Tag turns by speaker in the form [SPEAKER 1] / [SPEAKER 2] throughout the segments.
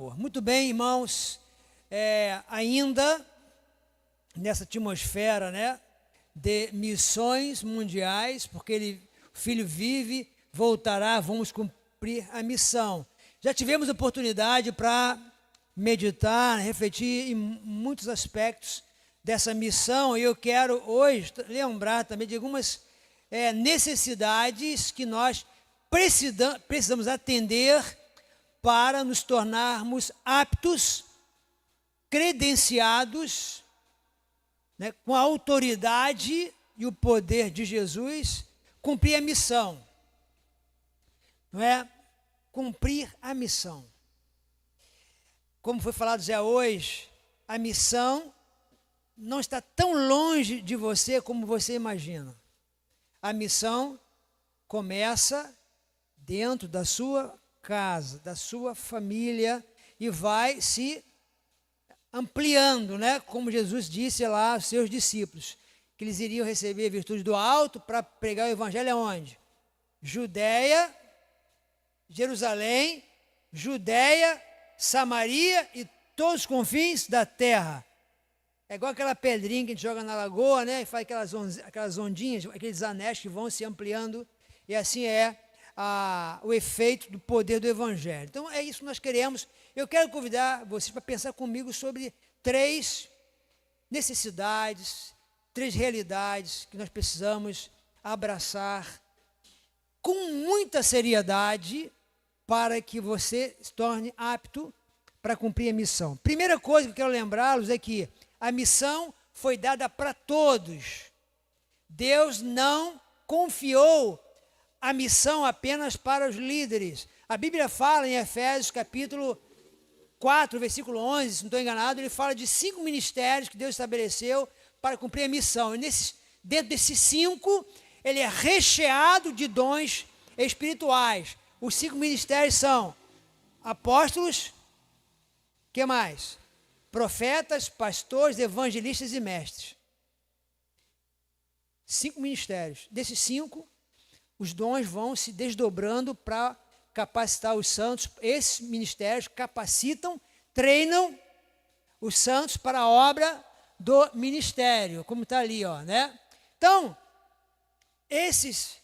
[SPEAKER 1] vapor. Muito bem, irmãos, ainda nessa atmosfera, né, de missões mundiais, porque o Filho vive, voltará, vamos cumprir a missão. Já tivemos oportunidade para meditar, refletir em muitos aspectos dessa missão, e eu quero hoje lembrar também de algumas necessidades que nós precisamos atender para nos tornarmos aptos, credenciados, né, com a autoridade e o poder de Jesus, cumprir a missão. Não é? Cumprir a missão. Como foi falado já hoje, a missão não está tão longe de você como você imagina. A missão começa dentro da sua casa, da sua família, e vai se ampliando, né? Como Jesus disse lá aos seus discípulos, que eles iriam receber a virtude do alto para pregar o evangelho aonde? Judeia, Jerusalém, Judeia, Samaria e todos os confins da terra. É igual aquela pedrinha que a gente joga na lagoa, né? E faz aquelas ondinhas, aqueles anéis que vão se ampliando. E assim é o efeito do poder do Evangelho. Então, é isso que nós queremos. Eu quero convidar vocês para pensar comigo sobre 3 necessidades, 3 realidades que nós precisamos abraçar com muita seriedade para que você se torne apto para cumprir a missão. Primeira coisa que eu quero lembrá-los é que a missão foi dada para todos. Deus não confiou a missão apenas para os líderes. A Bíblia fala em Efésios capítulo 4, versículo 11, se não estou enganado, ele fala de 5 ministérios que Deus estabeleceu para cumprir a missão. E dentro desses 5, ele é recheado de dons espirituais. Os 5 ministérios são apóstolos, o que mais? Profetas, pastores, evangelistas e mestres. 5 ministérios. Desses 5, os dons vão se desdobrando para capacitar os santos. Esses ministérios capacitam, treinam os santos para a obra do ministério, como está ali, ó, né? Então, esses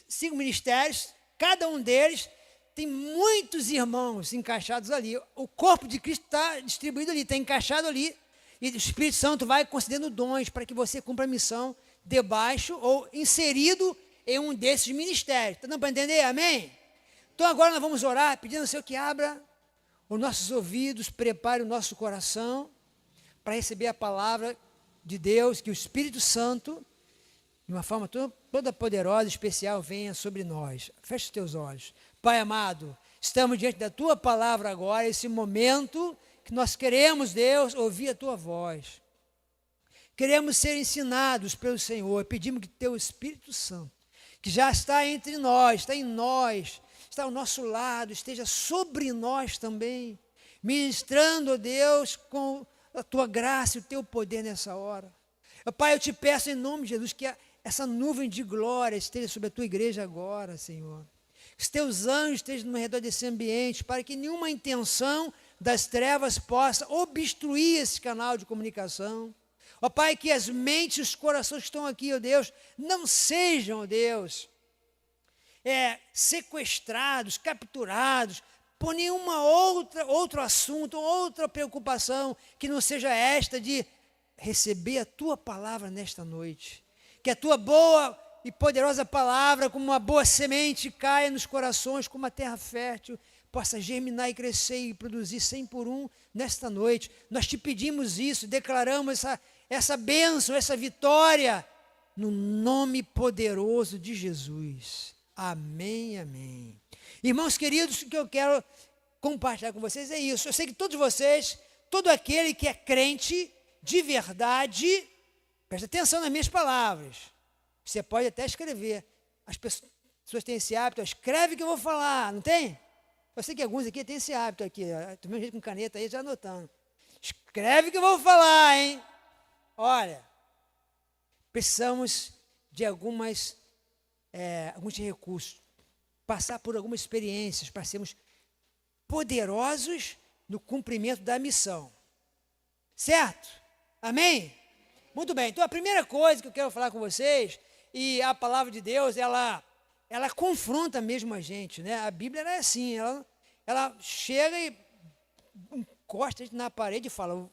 [SPEAKER 1] 5 ministérios, cada um deles tem muitos irmãos encaixados ali. O corpo de Cristo está distribuído ali, está encaixado ali. E o Espírito Santo vai concedendo dons para que você cumpra a missão debaixo ou inserido em um desses ministérios. Está dando para entender? Amém? Então agora nós vamos orar, pedindo ao Senhor que abra os nossos ouvidos, prepare o nosso coração para receber a palavra de Deus, que o Espírito Santo, de uma forma toda poderosa, especial, venha sobre nós. Feche os teus olhos. Pai amado, estamos diante da Tua palavra agora, esse momento que nós queremos, Deus, ouvir a Tua voz. Queremos ser ensinados pelo Senhor. Pedimos que Teu Espírito Santo, que já está entre nós, está em nós, está ao nosso lado, esteja sobre nós também, ministrando, ó Deus, com a Tua graça e o Teu poder nessa hora. Pai, eu te peço em nome de Jesus que essa nuvem de glória esteja sobre a Tua igreja agora, Senhor. Que os Teus anjos estejam no redor desse ambiente, para que nenhuma intenção das trevas possa obstruir esse canal de comunicação. Ó Pai, que as mentes e os corações que estão aqui, ó Deus, não sejam, ó Deus, sequestrados, capturados por nenhuma outro assunto, outra preocupação que não seja esta de receber a Tua palavra nesta noite. Que a Tua boa e poderosa palavra, como uma boa semente, caia nos corações, como uma terra fértil, possa germinar e crescer e produzir 100 por 1 nesta noite. Nós te pedimos isso, declaramos essa bênção, essa vitória, no nome poderoso de Jesus. Amém, amém. Irmãos queridos, o que eu quero compartilhar com vocês é isso. Eu sei que todos vocês, todo aquele que é crente de verdade, presta atenção nas minhas palavras. Você pode até escrever. As pessoas têm esse hábito, escreve o que eu vou falar, não tem? Eu sei que alguns aqui têm esse hábito aqui, do mesmo jeito com caneta aí, já anotando. Escreve o que eu vou falar, hein? Olha, precisamos de alguns recursos, passar por algumas experiências para sermos poderosos no cumprimento da missão. Certo? Amém? Muito bem. Então, a primeira coisa que eu quero falar com vocês, e a palavra de Deus, ela confronta mesmo a gente, né? A Bíblia é assim, ela chega e encosta a gente na parede e fala,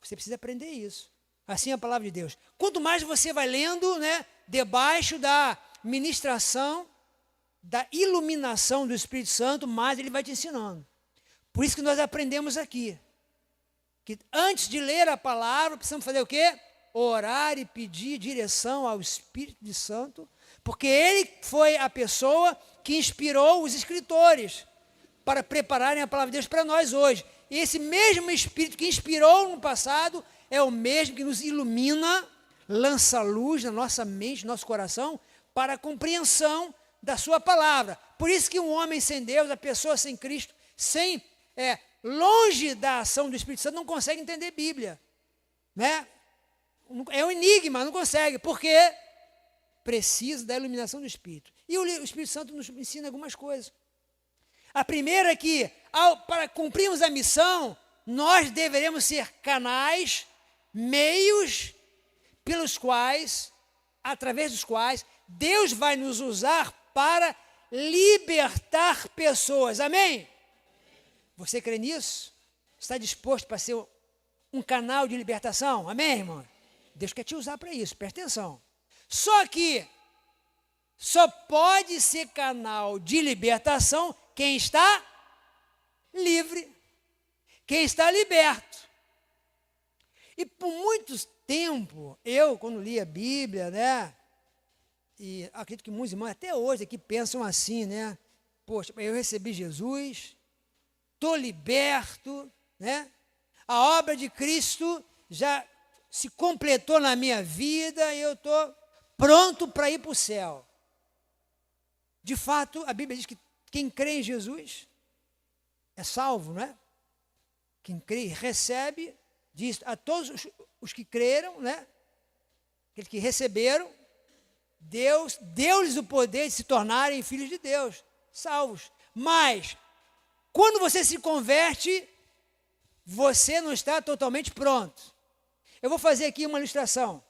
[SPEAKER 1] você precisa aprender isso. Assim é a palavra de Deus. Quanto mais você vai lendo, né, debaixo da ministração, da iluminação do Espírito Santo, mais ele vai te ensinando. Por isso que nós aprendemos aqui, que antes de ler a palavra, precisamos fazer o quê? Orar e pedir direção ao Espírito Santo, porque ele foi a pessoa que inspirou os escritores para prepararem a palavra de Deus para nós hoje. E esse mesmo Espírito que inspirou no passado é o mesmo que nos ilumina, lança luz na nossa mente, no nosso coração, para a compreensão da sua palavra. Por isso que um homem sem Deus, a pessoa sem Cristo, longe da ação do Espírito Santo, não consegue entender Bíblia. Né? É um enigma, não consegue. Por quê? Precisa da iluminação do Espírito. E o Espírito Santo nos ensina algumas coisas. A primeira é que, para cumprirmos a missão, nós deveremos ser canais, meios pelos quais, através dos quais, Deus vai nos usar para libertar pessoas. Amém? Você crê nisso? Está disposto para ser um canal de libertação? Amém, irmão? Deus quer te usar para isso, presta atenção. Só que só pode ser canal de libertação quem está livre, quem está liberto. E por muito tempo, eu, quando li a Bíblia, né, e acredito que muitos irmãos até hoje aqui pensam assim, né, poxa, eu recebi Jesus, estou liberto, né, a obra de Cristo já se completou na minha vida e eu estou pronto para ir para o céu. De fato, a Bíblia diz que quem crê em Jesus é salvo, não é? Quem crê e recebe, diz a todos os que creram, né? Aqueles que receberam, Deus deu-lhes o poder de se tornarem filhos de Deus, salvos. Mas, quando você se converte, você não está totalmente pronto. Eu vou fazer aqui uma ilustração.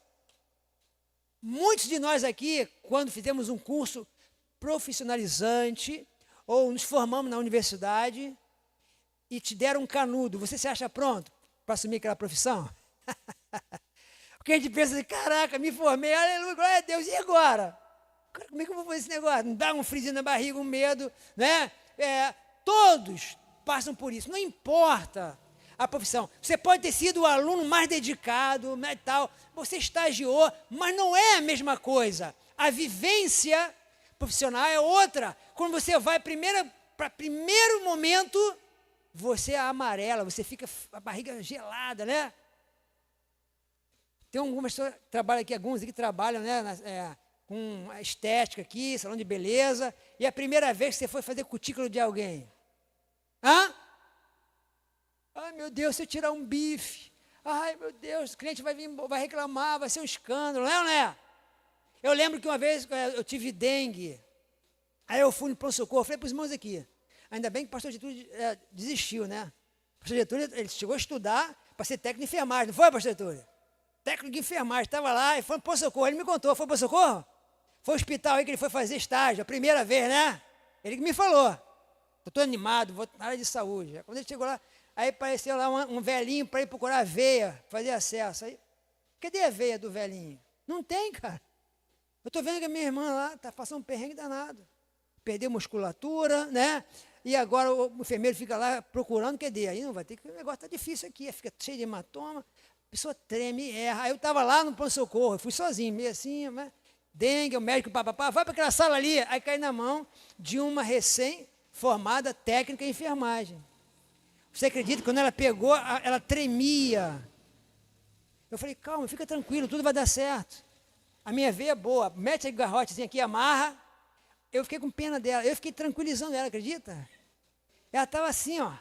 [SPEAKER 1] Muitos de nós aqui, quando fizemos um curso profissionalizante, ou nos formamos na universidade, e te deram um canudo, você se acha pronto para assumir aquela profissão? Porque a gente pensa assim, caraca, me formei, aleluia, glória a Deus, e agora? Como é que eu vou fazer esse negócio? Não dá um friozinho na barriga, um medo, né? Todos passam por isso, não importa a profissão. Você pode ter sido o aluno mais dedicado, né, tal, você estagiou, mas não é a mesma coisa. A vivência profissional é outra. Quando você vai para primeiro momento, você é amarela, você fica a barriga gelada, né? Tem algumas pessoas que trabalham aqui, alguns aqui trabalham, né, com estética aqui, salão de beleza, e a primeira vez que você foi fazer cutícula de alguém. Hã? Ai, meu Deus, se eu tirar um bife, ai, meu Deus, o cliente vai reclamar, vai ser um escândalo, não é ou não é? Eu lembro que uma vez eu tive dengue, aí eu fui no pronto-socorro, falei para os irmãos aqui, ainda bem que o pastor Getúlio desistiu, né? O pastor Getúlio, ele chegou a estudar para ser técnico de enfermagem, não foi, pastor Getúlio? Técnico de enfermagem, estava lá e foi no pronto-socorro, ele me contou, foi para o pronto-socorro? Foi ao hospital aí que ele foi fazer estágio, a primeira vez, né? Ele que me falou, eu estou animado, vou na área de saúde. Quando ele chegou lá, aí apareceu lá um velhinho para ir procurar veia, fazer acesso. Aí, cadê a veia do velhinho? Não tem, cara. Eu estou vendo que a minha irmã lá está passando um perrengue danado. Perdeu musculatura, né? E agora o enfermeiro fica lá procurando, cadê? Aí não vai ter que, o negócio está difícil aqui, fica cheio de hematoma, a pessoa treme, erra. Aí eu estava lá no pronto-socorro, eu fui sozinho, meio assim, né? Dengue, o médico, papapá, vai para aquela sala ali. Aí cai na mão de uma recém-formada técnica em enfermagem. Você acredita que quando ela pegou, ela tremia. Eu falei, calma, fica tranquilo, tudo vai dar certo. A minha veia é boa, mete a garrotezinha aqui, amarra. Eu fiquei com pena dela, eu fiquei tranquilizando ela, acredita? Ela estava assim, ó.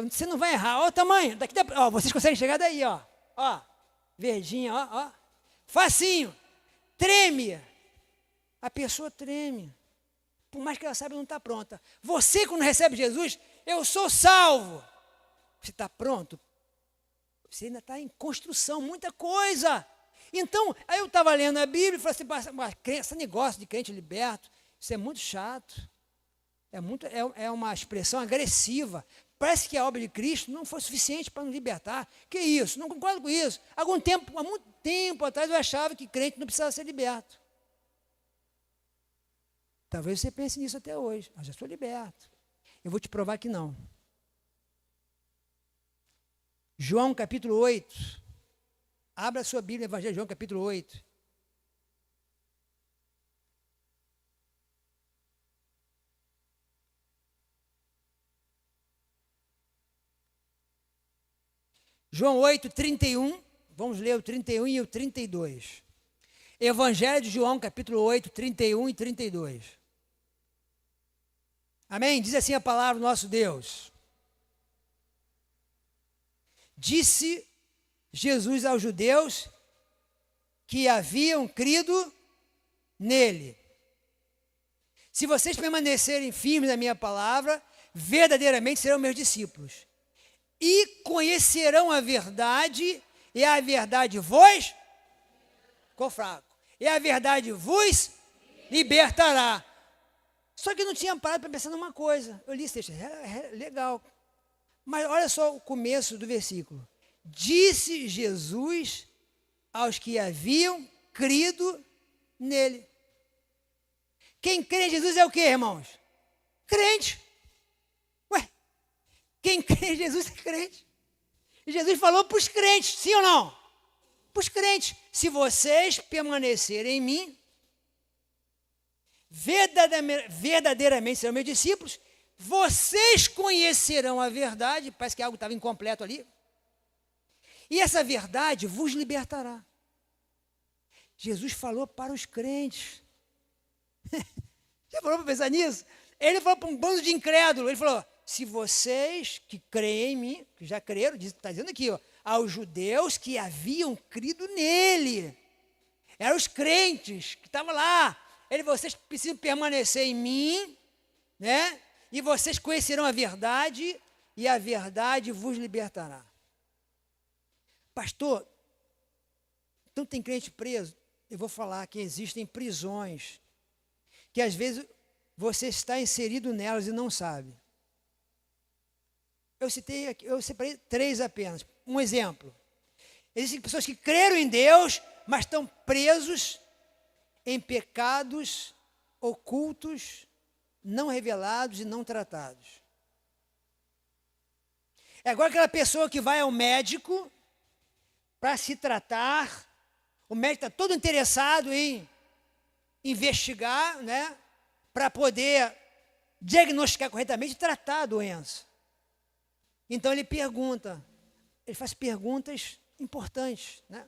[SPEAKER 1] Você não vai errar, olha o tamanho. Daqui, ó, vocês conseguem chegar daí, ó. Ó, verdinha, ó. Facinho, treme. A pessoa treme. Por mais que ela saiba, não está pronta. Você, quando recebe Jesus, eu sou salvo. Você está pronto? Você ainda está em construção, muita coisa. Então, aí eu estava lendo a Bíblia e falei assim, esse negócio de crente liberto, isso é muito chato. É uma expressão agressiva. Parece que a obra de Cristo não foi suficiente para nos libertar. Que isso? Não concordo com isso. Há muito tempo atrás eu achava que crente não precisava ser liberto. Talvez você pense nisso até hoje. Eu já sou liberto. Eu vou te provar que não. João capítulo 8. Abra a sua Bíblia, Evangelho de João capítulo 8. João 8, 31. Vamos ler o 31 e o 32. Evangelho de João capítulo 8, 31 e 32. Amém? Diz assim a palavra do nosso Deus. Disse Jesus aos judeus que haviam crido nele: se vocês permanecerem firmes na minha palavra, verdadeiramente serão meus discípulos. E conhecerão a verdade, e a verdade vos... Ficou fraco. E a verdade vos libertará. Só que eu não tinha parado para pensar numa coisa. Eu li esse texto, legal. Mas olha só o começo do versículo. Disse Jesus aos que haviam crido nele. Quem crê em Jesus é o quê, irmãos? Crente. Ué, quem crê em Jesus é crente. E Jesus falou para os crentes, sim ou não? Para os crentes, se vocês permanecerem em mim, verdadeiramente serão meus discípulos, vocês conhecerão a verdade, parece que algo estava incompleto ali, e essa verdade vos libertará. Jesus falou para os crentes. Já falou para pensar nisso? Ele falou para um bando de incrédulos, ele falou, se vocês que creem em mim, que já creram, está dizendo aqui, ó, aos judeus que haviam crido nele, eram os crentes que estavam lá, vocês precisam permanecer em mim, né? E vocês conhecerão a verdade, e a verdade vos libertará. Pastor, então tem crente preso? Eu vou falar que existem prisões, que às vezes você está inserido nelas e não sabe. Eu separei 3 apenas. Um exemplo. Existem pessoas que creram em Deus, mas estão presos em pecados ocultos, não revelados e não tratados. É igual aquela pessoa que vai ao médico para se tratar, o médico está todo interessado em investigar, né, para poder diagnosticar corretamente e tratar a doença. Então ele faz perguntas importantes, né?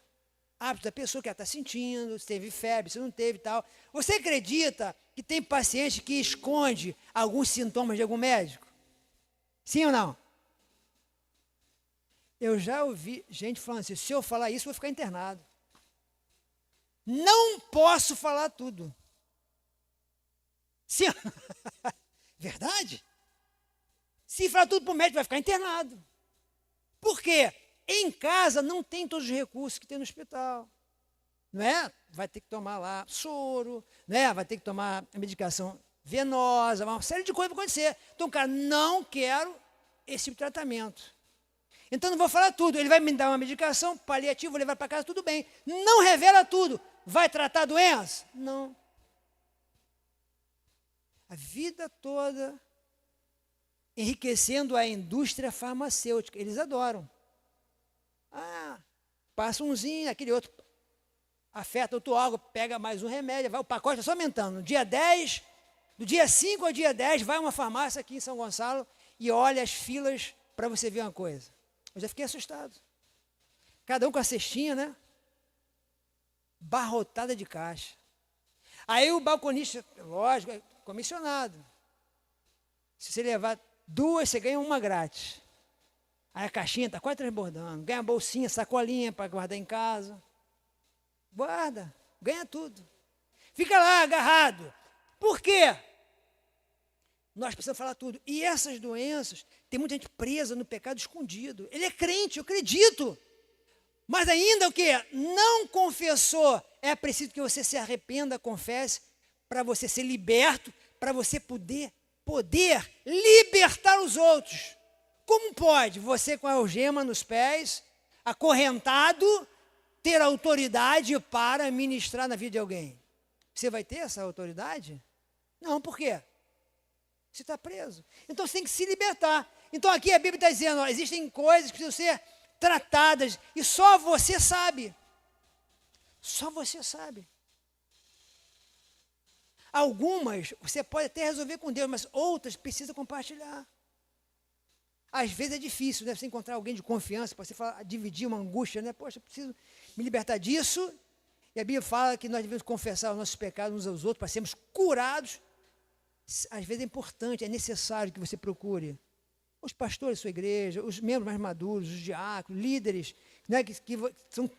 [SPEAKER 1] Hábitos da pessoa, que ela está sentindo, se teve febre, se não teve e tal. Você acredita que tem paciente que esconde alguns sintomas de algum médico? Sim ou não? Eu já ouvi gente falando assim, se eu falar isso, eu vou ficar internado. Não posso falar tudo. Sim. Verdade? Se falar tudo para o médico, vai ficar internado. Por quê? Em casa não tem todos os recursos que tem no hospital. Não é? Vai ter que tomar lá soro, né? Vai ter que tomar a medicação venosa, uma série de coisas vai acontecer. Então, cara, não quero esse tipo de tratamento. Então, não vou falar tudo. Ele vai me dar uma medicação paliativa, vou levar para casa, tudo bem. Não revela tudo. Vai tratar a doença? Não. A vida toda enriquecendo a indústria farmacêutica. Eles adoram. Passa umzinho, aquele outro afeta outro órgão, pega mais um remédio, vai, o pacote está só aumentando. No dia 10, do dia 5 ao dia 10, vai uma farmácia aqui em São Gonçalo e olha as filas para você ver uma coisa. Eu já fiquei assustado. Cada um com a cestinha, né? Barrotada de caixa. Aí o balconista, lógico, é comissionado. Se você levar 2, você ganha uma grátis. Aí a caixinha está quase transbordando. Ganha bolsinha, sacolinha para guardar em casa. Guarda, ganha tudo. Fica lá agarrado. Por quê? Nós precisamos falar tudo. E essas doenças, tem muita gente presa no pecado escondido. Ele é crente, eu acredito. Mas ainda o quê? Não confessou. É preciso que você se arrependa, confesse, para você ser liberto, para você poder libertar os outros. Como pode você com a algema nos pés, acorrentado, ter autoridade para ministrar na vida de alguém? Você vai ter essa autoridade? Não, por quê? Você está preso. Então você tem que se libertar. Então aqui a Bíblia está dizendo, ó, existem coisas que precisam ser tratadas e só você sabe. Só você sabe. Algumas você pode até resolver com Deus, mas outras precisa compartilhar. Às vezes é difícil, né? Você encontrar alguém de confiança para você falar, dividir uma angústia, né? Poxa, eu preciso me libertar disso. E a Bíblia fala que nós devemos confessar os nossos pecados uns aos outros para sermos curados. Às vezes é importante, é necessário que você procure os pastores da sua igreja, os membros mais maduros, os diáconos, líderes, né, que são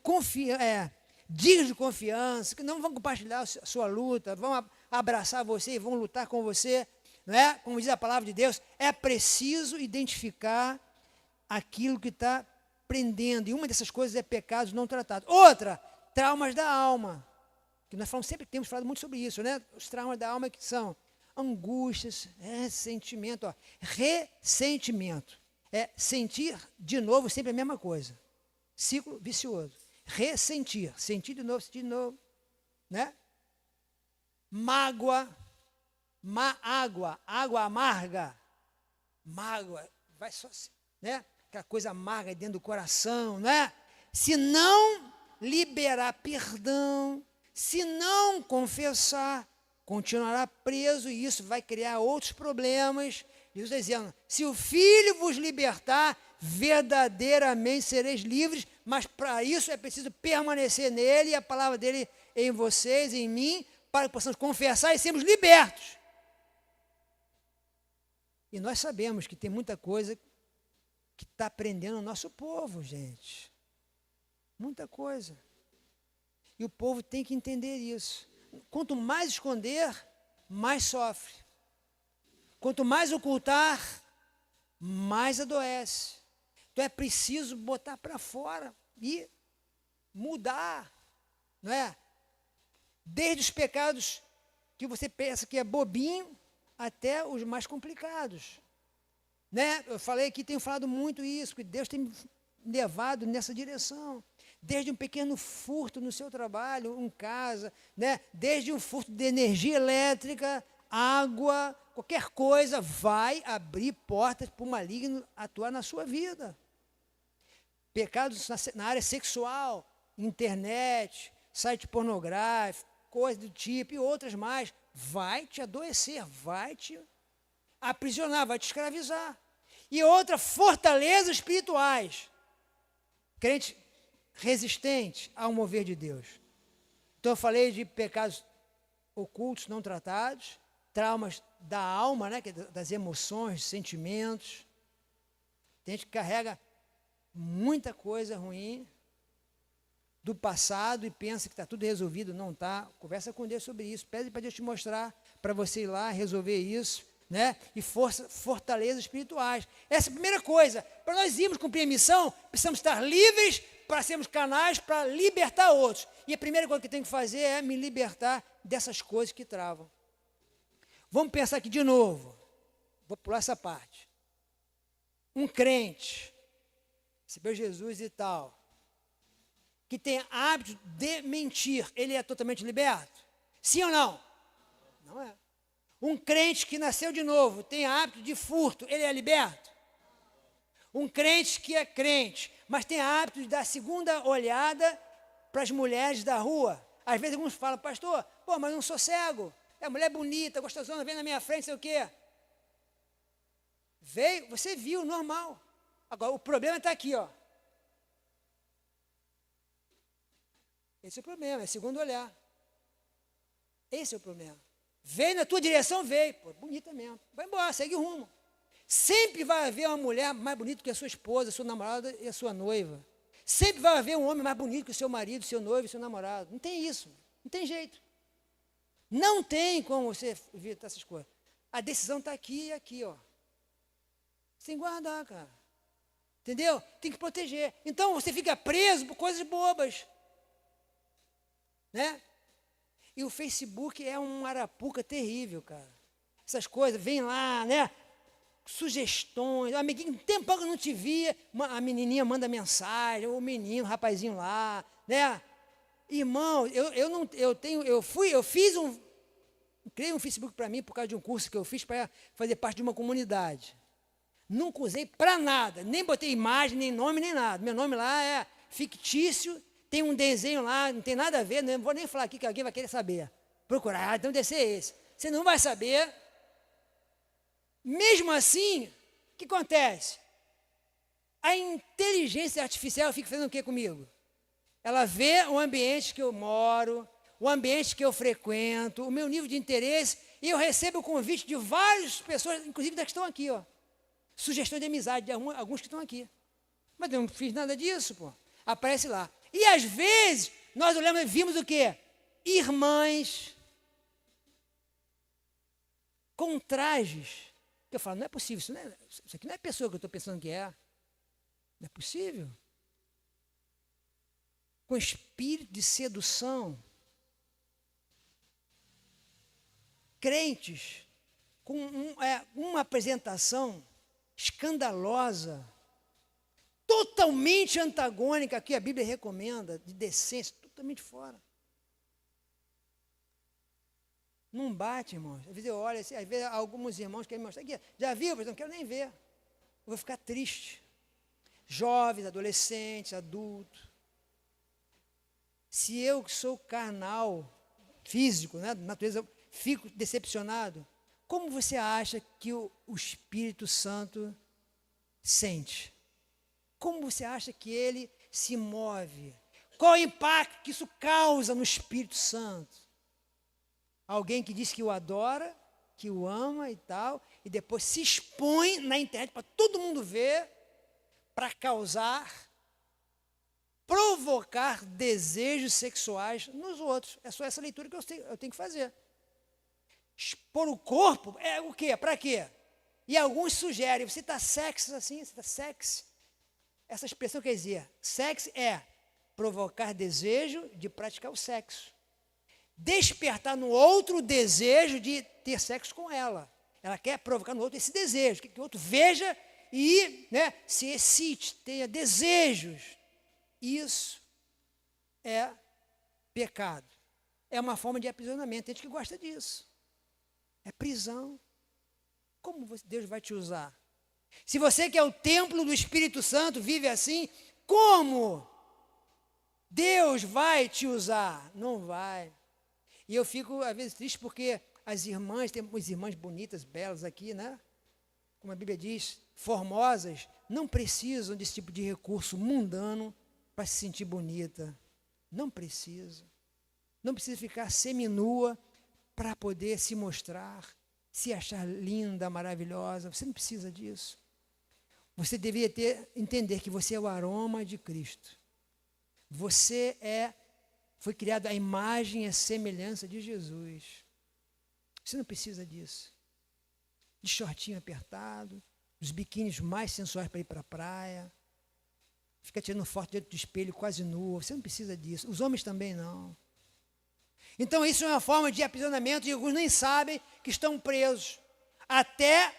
[SPEAKER 1] dignos de confiança, que não vão compartilhar a sua luta, vão abraçar você e vão lutar com você. Não é? Como diz a palavra de Deus, é preciso identificar aquilo que está prendendo. E uma dessas coisas é pecados não tratados. Outra, traumas da alma. Que nós falamos, sempre temos falado muito sobre isso, né? Os traumas da alma que são angústias, ressentimento. Ó. Ressentimento é sentir de novo sempre a mesma coisa. Ciclo vicioso. Ressentir, sentir de novo, né? Mágoa, água amarga, mágoa, vai só, né? Aquela coisa amarga dentro do coração, né? Se não liberar perdão, se não confessar, continuará preso e isso vai criar outros problemas. Jesus está dizendo, se o Filho vos libertar, verdadeiramente sereis livres, mas para isso é preciso permanecer nele e a palavra dele em vocês, em mim, para que possamos confessar e sermos libertos. E nós sabemos que tem muita coisa que está prendendo o nosso povo, gente. Muita coisa. E o povo tem que entender isso. Quanto mais esconder, mais sofre. Quanto mais ocultar, mais adoece. Então é preciso botar para fora e mudar, não é? Desde os pecados que você pensa que é bobinho, até os mais complicados. Né? Eu falei aqui, tenho falado muito isso, que Deus tem me levado nessa direção. Desde um pequeno furto no seu trabalho, em casa, né? Desde um furto de energia elétrica, água, qualquer coisa, vai abrir portas para o maligno atuar na sua vida. Pecados na área sexual, internet, site pornográfico, coisas do tipo e outras mais, vai te adoecer, vai te aprisionar, vai te escravizar. E outra, fortalezas espirituais. Crente resistente ao mover de Deus. Então eu falei de pecados ocultos, não tratados, traumas da alma, né, das emoções, sentimentos. Tem gente que carrega muita coisa ruim do passado e pensa que está tudo resolvido, não está. Conversa com Deus sobre isso, pede para Deus te mostrar, para você ir lá resolver isso, né? E fortalezas espirituais. Essa é a primeira coisa. Para nós irmos cumprir a missão, precisamos estar livres para sermos canais para libertar outros. E a primeira coisa que eu tenho que fazer é me libertar dessas coisas que travam. Vamos pensar aqui de novo. Vou pular essa parte. Um crente, recebeu Jesus e tal, que tem hábito de mentir, ele é totalmente liberto? Sim ou não? Não é. Um crente que nasceu de novo, tem hábito de furto, ele é liberto? Um crente que é crente, mas tem hábito de dar segunda olhada para as mulheres da rua. Às vezes alguns falam, pastor, pô, mas eu não sou cego. É mulher bonita, gostosona, vem na minha frente, sei o quê. Veio, você viu, normal. Agora, o problema está aqui, ó. Esse é o problema, é segundo olhar. Esse é o problema. Veio na tua direção, veio. Pô, bonita mesmo. Vai embora, segue o rumo. Sempre vai haver uma mulher mais bonita que a sua esposa, a sua namorada e a sua noiva. Sempre vai haver um homem mais bonito que o seu marido, o seu noivo e o seu namorado. Não tem isso. Não tem jeito. Não tem como você evitar essas coisas. A decisão está aqui e aqui, ó. Você tem que guardar, cara. Entendeu? Tem que proteger. Então você fica preso por coisas bobas. Né? E o Facebook é um arapuca terrível, cara. Essas coisas, vem lá, né? Sugestões. Amiguinho, tempo que eu não te via, a menininha manda mensagem, o menino, o rapazinho lá, né? Irmão, criei um Facebook para mim por causa de um curso que eu fiz para fazer parte de uma comunidade. Nunca usei para nada, nem botei imagem, nem nome, nem nada. Meu nome lá é fictício, tem um desenho lá, não tem nada a ver, não vou nem falar aqui que alguém vai querer saber. Procurar, então deve ser esse. Você não vai saber. Mesmo assim, o que acontece? A inteligência artificial fica fazendo o que comigo? Ela vê o ambiente que eu moro, o ambiente que eu frequento, o meu nível de interesse, e eu recebo o convite de várias pessoas, inclusive das que estão aqui, ó. Sugestão de amizade de alguns que estão aqui. Mas eu não fiz nada disso, pô. Aparece lá. E às vezes, nós olhamos e vimos o quê? Irmãs com trajes. Eu falo, não é possível, isso aqui não é a pessoa que eu estou pensando que é. Não é possível. Com espírito de sedução. Crentes com uma apresentação escandalosa, totalmente antagônica, que a Bíblia recomenda, de decência, totalmente fora. Não bate, irmãos. Às vezes eu olho, às vezes alguns irmãos querem me mostrar aqui, já viu, mas não quero nem ver. Eu vou ficar triste. Jovens, adolescentes, adultos. Se eu que sou carnal, físico, né, de natureza, fico decepcionado, como você acha que o Espírito Santo sente? Como você acha que ele se move? Qual o impacto que isso causa no Espírito Santo? Alguém que diz que o adora, que o ama e tal, e depois se expõe na internet para todo mundo ver, para causar, provocar desejos sexuais nos outros. É só essa leitura que eu tenho que fazer. Expor o corpo é o quê? Para quê? E alguns sugerem, você está sexy assim, você está sexy. Essa expressão quer dizer, sexy é provocar desejo de praticar o sexo. Despertar no outro o desejo de ter sexo com ela. Ela quer provocar no outro esse desejo, que o outro veja e, né, se excite, tenha desejos. Isso é pecado. É uma forma de aprisionamento. Tem gente que gosta disso. É prisão. Como Deus vai te usar? Se você que é o templo do Espírito Santo vive assim, como Deus vai te usar? Não vai. E eu fico, às vezes, triste porque as irmãs, temos irmãs bonitas, belas aqui, né? Como a Bíblia diz, formosas, não precisam desse tipo de recurso mundano para se sentir bonita. Não precisa. Não precisa ficar seminua para poder se mostrar, se achar linda, maravilhosa. Você não precisa disso. Você deveria entender que você é o aroma de Cristo. Você foi criado à imagem e à semelhança de Jesus. Você não precisa disso. De shortinho apertado, dos biquínis mais sensuais para ir para a praia, fica tirando foto dentro do espelho quase nua. Você não precisa disso. Os homens também não. Então isso é uma forma de aprisionamento e alguns nem sabem que estão presos até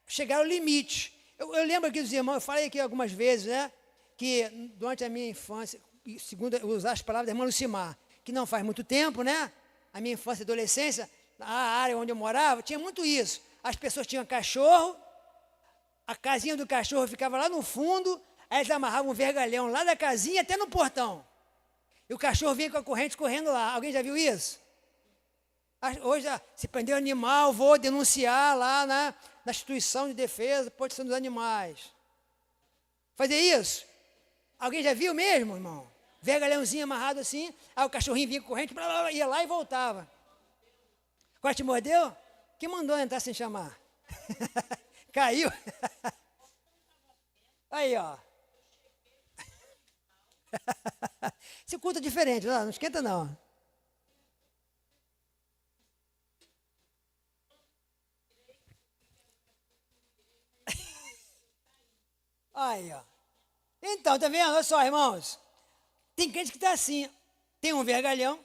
[SPEAKER 1] chegar ao limite. Eu lembro aqui dos irmãos, eu falei aqui algumas vezes, né, que durante a minha infância, segundo eu usar as palavras da irmã Lucimar, que não faz muito tempo, né, a minha infância e adolescência, na área onde eu morava, tinha muito isso. As pessoas tinham cachorro, a casinha do cachorro ficava lá no fundo, aí eles amarravam um vergalhão lá da casinha até no portão. E o cachorro vinha com a corrente correndo lá. Alguém já viu isso? Hoje, se prender um animal, vou denunciar lá na instituição de defesa de proteção dos animais. Fazer isso? Alguém já viu mesmo, irmão? Vergalhãozinho amarrado assim, aí o cachorrinho vinha com corrente, blá, blá, blá, ia lá e voltava. Quase te mordeu? Quem mandou entrar sem chamar? Caiu? Aí, ó. Esse culto é diferente, não esquenta não. Aí, ó. Então, tá vendo? Olha só, irmãos. Tem crente que está assim. Tem um vergalhão,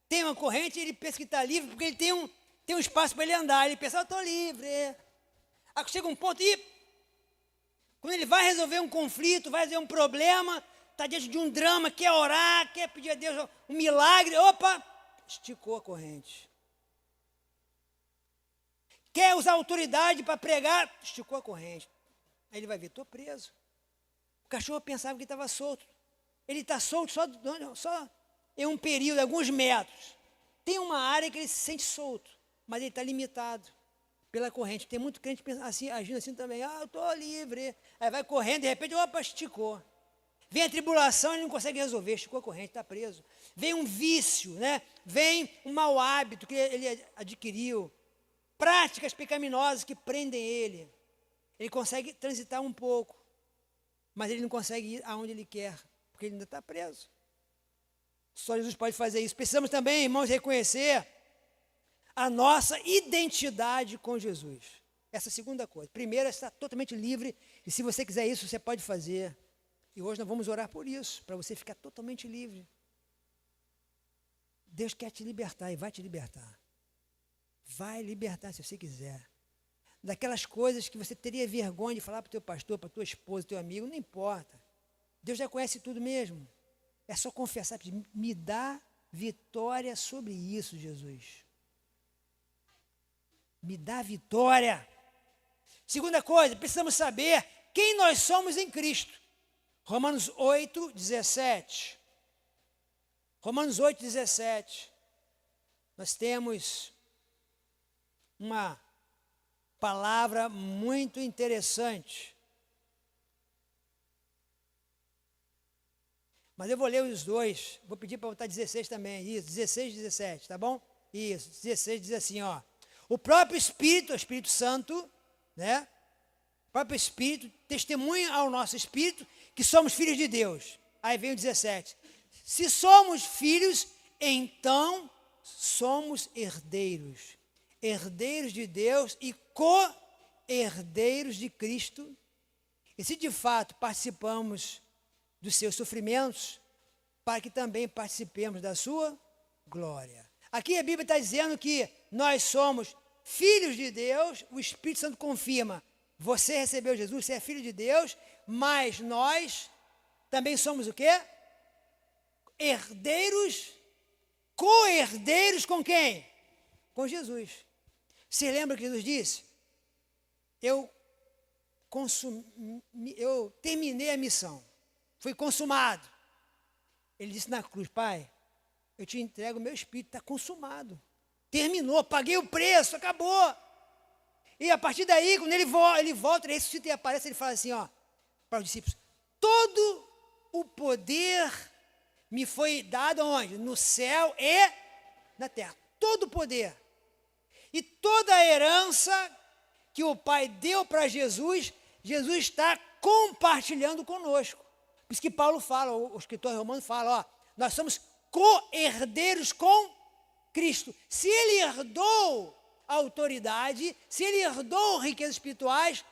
[SPEAKER 1] tem uma corrente, ele pensa que está livre, porque ele tem um espaço para ele andar. Ele pensa, eu estou livre. Aí chega um ponto e, quando ele vai resolver um conflito, vai resolver um problema, está diante de um drama, quer orar, quer pedir a Deus um milagre, opa, esticou a corrente. Quer usar autoridade para pregar, esticou a corrente. Aí ele vai ver, estou preso. O cachorro pensava que estava solto. Ele está solto só em um período, alguns metros. Tem uma área que ele se sente solto, mas ele está limitado pela corrente. Tem muito crente assim, agindo assim também. Eu estou livre. Aí vai correndo, de repente, opa, esticou. Vem a tribulação, ele não consegue resolver, esticou a corrente, está preso. Vem um vício, né? Vem um mau hábito que ele adquiriu. Práticas pecaminosas que prendem ele. Ele consegue transitar um pouco, mas ele não consegue ir aonde ele quer, porque ele ainda está preso. Só Jesus pode fazer isso. Precisamos também, irmãos, reconhecer a nossa identidade com Jesus. Essa é a segunda coisa. Primeiro, está totalmente livre, e se você quiser isso, você pode fazer. E hoje nós vamos orar por isso, para você ficar totalmente livre. Deus quer te libertar e vai te libertar. Vai libertar se você quiser. Daquelas coisas que você teria vergonha de falar para o teu pastor, para a tua esposa, teu amigo, não importa. Deus já conhece tudo mesmo. É só confessar, me dá vitória sobre isso, Jesus. Me dá vitória. Segunda coisa, precisamos saber quem nós somos em Cristo. Romanos 8, 17. Romanos 8, 17. Nós temos uma palavra muito interessante. Mas eu vou ler os dois. Vou pedir para botar 16 também. Isso, 16 e 17, tá bom? Isso, 16 diz assim, ó. O próprio Espírito, o Espírito Santo, né? O próprio Espírito testemunha ao nosso Espírito que somos filhos de Deus. Aí vem o 17. Se somos filhos, então somos herdeiros. Herdeiros de Deus e co-herdeiros de Cristo. E se de fato participamos dos seus sofrimentos, para que também participemos da sua glória. Aqui a Bíblia está dizendo que nós somos filhos de Deus, o Espírito Santo confirma, você recebeu Jesus, você é filho de Deus, mas nós também somos o quê? Herdeiros, co-herdeiros com quem? Com Jesus. Você lembra que Jesus disse? Eu terminei a missão. Foi consumado. Ele disse na cruz, Pai, eu te entrego o meu espírito, está consumado. Terminou, paguei o preço, acabou. E a partir daí, quando ele volta, ele ressuscita e aparece, ele fala assim, ó, para os discípulos, todo o poder me foi dado onde? No céu e na terra. Todo o poder. E toda a herança que o Pai deu para Jesus, Jesus está compartilhando conosco. Por isso que Paulo fala, o escritor romano fala, ó, nós somos co-herdeiros com Cristo. Se ele herdou a autoridade, se ele herdou riquezas espirituais,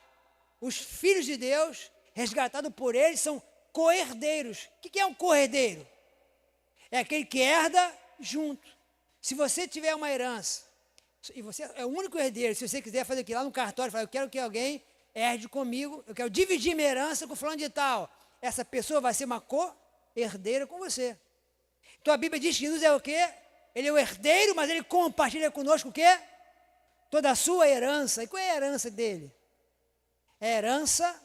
[SPEAKER 1] os filhos de Deus, resgatados por ele, são co-herdeiros. O que é um co-herdeiro? É aquele que herda junto. Se você tiver uma herança, e você é o único herdeiro, se você quiser fazer aquilo lá no cartório, falar, eu quero que alguém herde comigo, eu quero dividir minha herança com fulano de tal. Essa pessoa vai ser uma co-herdeira com você. Então a Bíblia diz que Jesus é o quê? Ele é o herdeiro, mas ele compartilha conosco o quê? Toda a sua herança. E qual é a herança dele? É a herança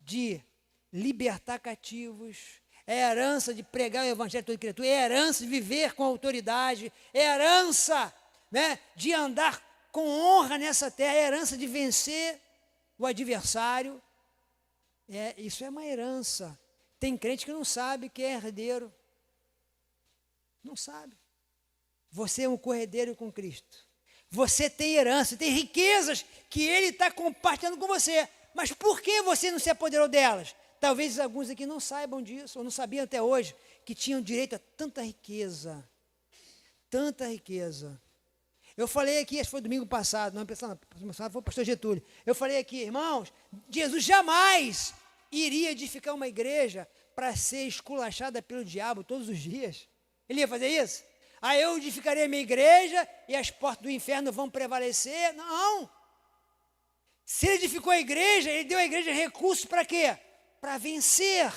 [SPEAKER 1] de libertar cativos, é a herança de pregar o evangelho a toda criatura, é a herança de viver com autoridade, é a herança, né, de andar com honra nessa terra, é a herança de vencer o adversário. Isso é uma herança. Tem crente que não sabe que é herdeiro. Não sabe. Você é um co-herdeiro com Cristo. Você tem herança, tem riquezas que Ele está compartilhando com você. Mas por que você não se apoderou delas? Talvez alguns aqui não saibam disso, ou não sabiam até hoje, que tinham direito a tanta riqueza. Tanta riqueza. Eu falei aqui, acho que foi domingo passado, não, foi o pastor Getúlio. Eu falei aqui, irmãos, Jesus jamais iria edificar uma igreja para ser esculachada pelo diabo todos os dias. Ele ia fazer isso? Aí eu edificarei a minha igreja e as portas do inferno vão prevalecer? Não. Se ele edificou a igreja, ele deu à igreja recursos para quê? Para vencer,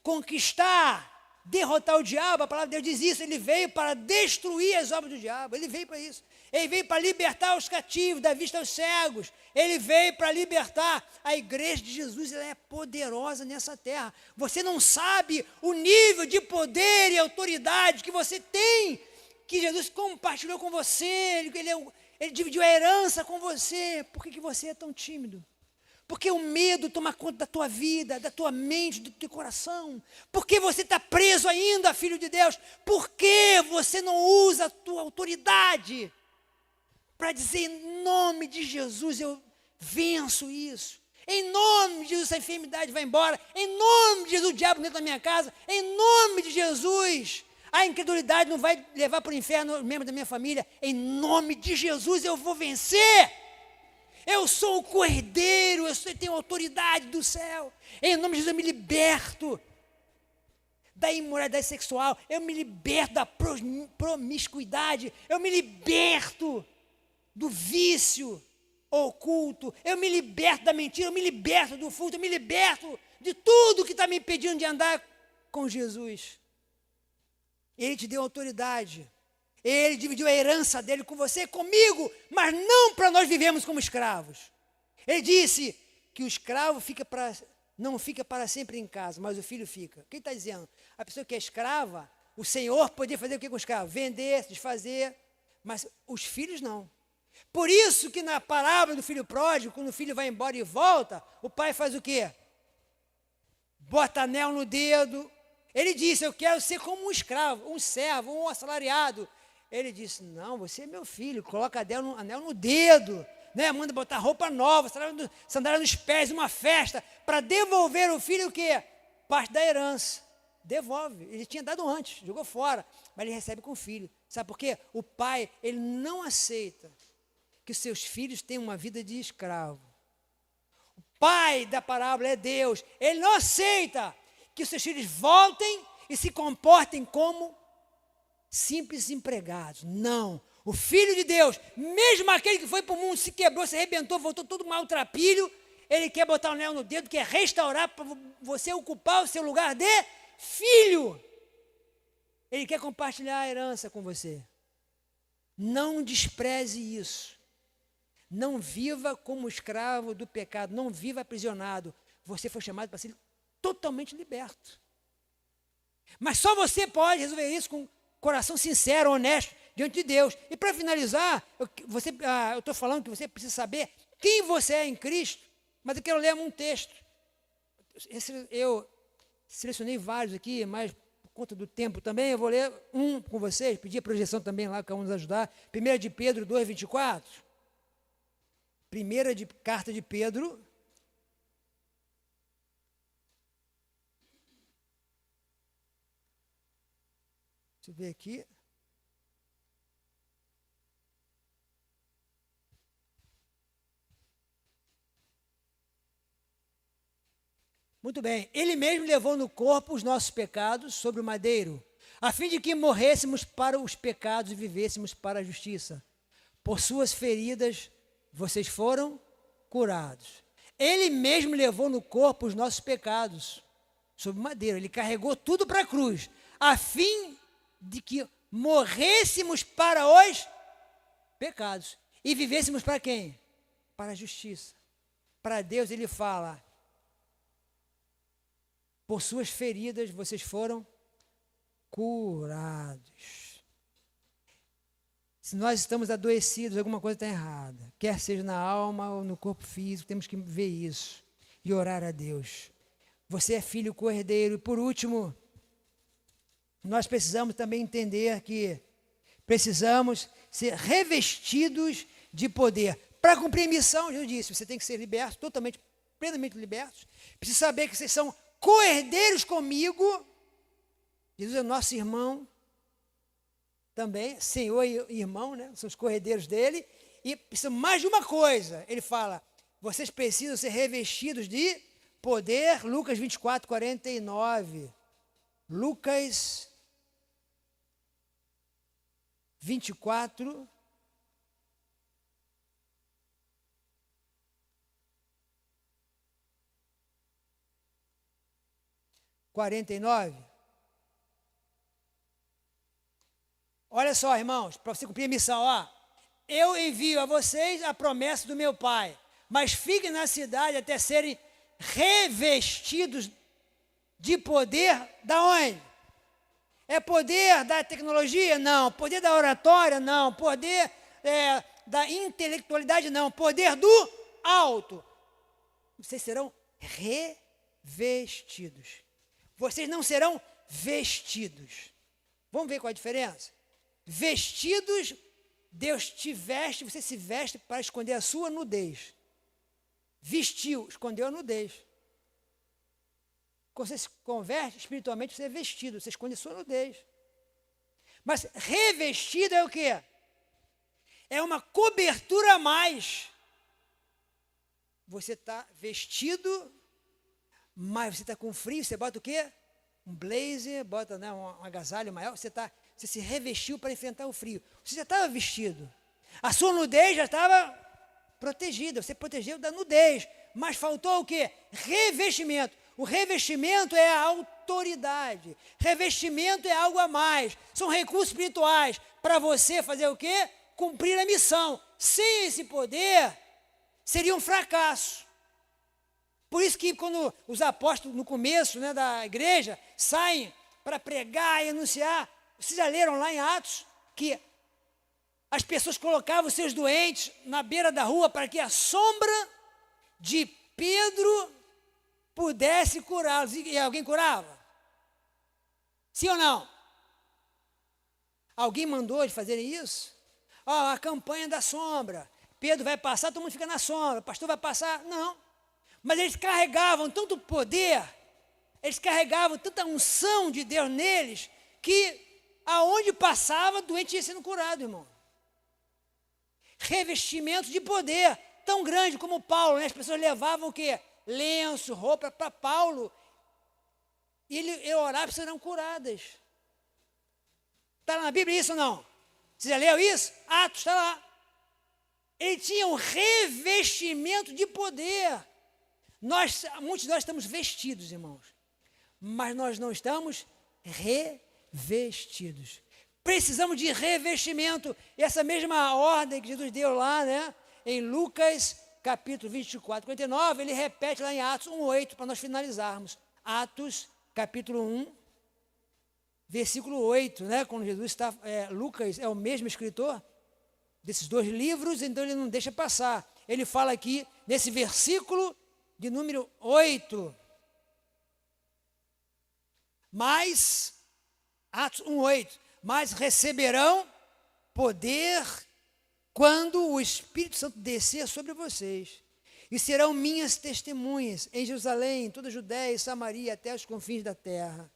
[SPEAKER 1] conquistar, derrotar o diabo. A palavra de Deus diz isso. Ele veio para destruir as obras do diabo. Ele veio para isso. Ele veio para libertar os cativos, dar vista aos cegos. Ele veio para libertar. A igreja de Jesus, ela é poderosa nessa terra. Você não sabe o nível de poder e autoridade que você tem, que Jesus compartilhou com você. Ele dividiu a herança com você. Por que você é tão tímido? Porque o medo toma conta da tua vida, da tua mente, do teu coração. Porque você está preso ainda, filho de Deus. Por que você não usa a tua autoridade para dizer, em nome de Jesus, eu venço isso. Em nome de Jesus, essa enfermidade vai embora. Em nome de Jesus, o diabo não entra na minha casa. Em nome de Jesus, a incredulidade não vai levar para o inferno os membros da minha família. Em nome de Jesus, eu vou vencer. Eu sou o cordeiro, eu tenho autoridade do céu. Em nome de Jesus, eu me liberto da imoralidade sexual. Eu me liberto da promiscuidade. Eu me liberto do vício oculto. Eu me liberto da mentira. Eu me liberto do furto. Eu me liberto de tudo que está me impedindo de andar com Jesus. Ele te deu autoridade. Ele dividiu a herança dele com você e comigo, mas não para nós vivermos como escravos. Ele disse que o escravo não fica para sempre em casa, mas o filho fica. Quem está dizendo? A pessoa que é escrava, o senhor podia fazer o que com o escravo? Vender, se desfazer, mas os filhos não. Por isso que na parábola do filho pródigo, quando o filho vai embora e volta, o pai faz o quê? Bota anel no dedo. Ele disse, eu quero ser como um escravo, um servo, um assalariado. Ele disse, não, você é meu filho, coloca anel no dedo, né? Manda botar roupa nova, sandália nos pés, uma festa, para devolver o filho o quê? Parte da herança. Devolve. Ele tinha dado antes, jogou fora, mas ele recebe com o filho. Sabe por quê? O pai, ele não aceita que os seus filhos tenham uma vida de escravo. O pai da parábola é Deus. Ele não aceita que os seus filhos voltem e se comportem como simples empregados. Não. O Filho de Deus, mesmo aquele que foi para o mundo, se quebrou, se arrebentou, voltou todo maltrapilho, ele quer botar o anel no dedo, quer restaurar para você ocupar o seu lugar de filho. Ele quer compartilhar a herança com você. Não despreze isso. Não viva como escravo do pecado, não viva aprisionado. Você foi chamado para ser totalmente liberto. Mas só você pode resolver isso com coração sincero, honesto, diante de Deus. E para finalizar, eu estou falando que você precisa saber quem você é em Cristo, mas eu quero ler um texto. Eu selecionei vários aqui, mas por conta do tempo também, eu vou ler um com vocês, pedir a projeção também lá, que vamos ajudar. 1 de Pedro 2, 24. Carta de Pedro. Deixa eu ver aqui. Muito bem. Ele mesmo levou no corpo os nossos pecados sobre o madeiro, a fim de que morrêssemos para os pecados e vivêssemos para a justiça. Por suas feridas, vocês foram curados. Ele mesmo levou no corpo os nossos pecados sobre o madeiro. Ele carregou tudo para a cruz, a fim de que morrêssemos para os pecados e vivêssemos para quem? Para a justiça. Para Deus ele fala, por suas feridas vocês foram curados. Se nós estamos adoecidos, alguma coisa está errada. Quer seja na alma ou no corpo físico, temos que ver isso e orar a Deus. Você é filho cordeiro. E por último, nós precisamos também entender que precisamos ser revestidos de poder. Para cumprir a missão, eu disse, você tem que ser liberto, totalmente, plenamente libertos. Precisa saber que vocês são co-herdeiros comigo. Jesus é nosso irmão. também, Senhor e irmão, né? São os corredeiros dele. E precisa mais de uma coisa. Ele fala, vocês precisam ser revestidos de poder. Lucas 24, 49. Lucas 24, 49. Olha só, irmãos, para você cumprir a missão, ó. Eu envio a vocês a promessa do meu Pai, mas fiquem na cidade até serem revestidos de poder da onde? É poder da tecnologia? Não. Poder da oratória? Não. Poder da intelectualidade? Não. Poder do alto. Vocês serão revestidos. Vocês não serão vestidos. Vamos ver qual é a diferença? Vestidos, Deus te veste, você se veste para esconder a sua nudez. Vestiu, escondeu a nudez. Quando você se converte espiritualmente, você é vestido, você esconde a sua nudez. Mas revestido é o quê? É uma cobertura a mais. Você está vestido, mas você está com frio, você bota o quê? Um blazer, bota, né, um agasalho maior, você se revestiu para enfrentar o frio. Você já estava vestido. A sua nudez já estava protegida, você protegeu da nudez. Mas faltou o quê? Revestimento. O revestimento é a autoridade. Revestimento é algo a mais. São recursos espirituais para você fazer o quê? Cumprir a missão. Sem esse poder, seria um fracasso. Por isso que quando os apóstolos, no começo, né, da igreja, saem para pregar e anunciar, vocês já leram lá em Atos que as pessoas colocavam os seus doentes na beira da rua para que a sombra de Pedro pudesse curá-los. E alguém curava? Sim ou não? Alguém mandou eles fazerem isso? Ó, a campanha da sombra. Pedro vai passar, todo mundo fica na sombra. O pastor vai passar. Não. Mas eles carregavam tanto poder, eles carregavam tanta unção de Deus neles, que aonde passava, doente ia sendo curado, irmão. Revestimento de poder, tão grande como Paulo, né? As pessoas levavam o quê? Lenço, roupa para Paulo. E ele orava, serão curadas. Está na Bíblia isso ou não? Você já leu isso? Atos, está lá. Ele tinha um revestimento de poder. Muitos de nós estamos vestidos, irmãos, mas nós não estamos revestidos. Precisamos de revestimento. Essa mesma ordem que Jesus deu lá, né, em Lucas, capítulo 24, 59, ele repete lá em Atos 1:8, para nós finalizarmos. Atos, capítulo 1, versículo 8, né, quando Jesus está... Lucas é o mesmo escritor desses dois livros, então ele não deixa passar. Ele fala aqui, nesse versículo de número 8, mas, Atos 1:8, mas receberão poder quando o Espírito Santo descer sobre vocês, e serão minhas testemunhas em Jerusalém, em toda a Judéia e Samaria, até os confins da terra.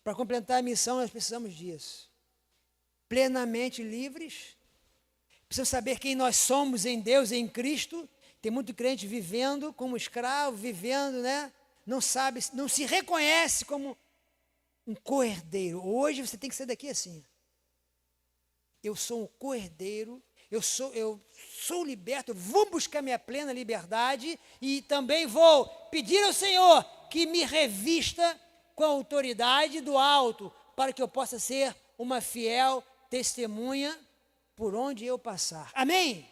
[SPEAKER 1] Para completar a missão, nós precisamos disso. Plenamente livres, precisamos saber quem nós somos em Deus e em Cristo. Tem muito crente vivendo como escravo, vivendo, né? Não sabe, não se reconhece como um cordeiro. Hoje você tem que sair daqui assim. Eu sou um cordeiro, eu sou liberto, eu vou buscar minha plena liberdade e também vou pedir ao Senhor que me revista com a autoridade do alto, para que eu possa ser uma fiel testemunha por onde eu passar. Amém?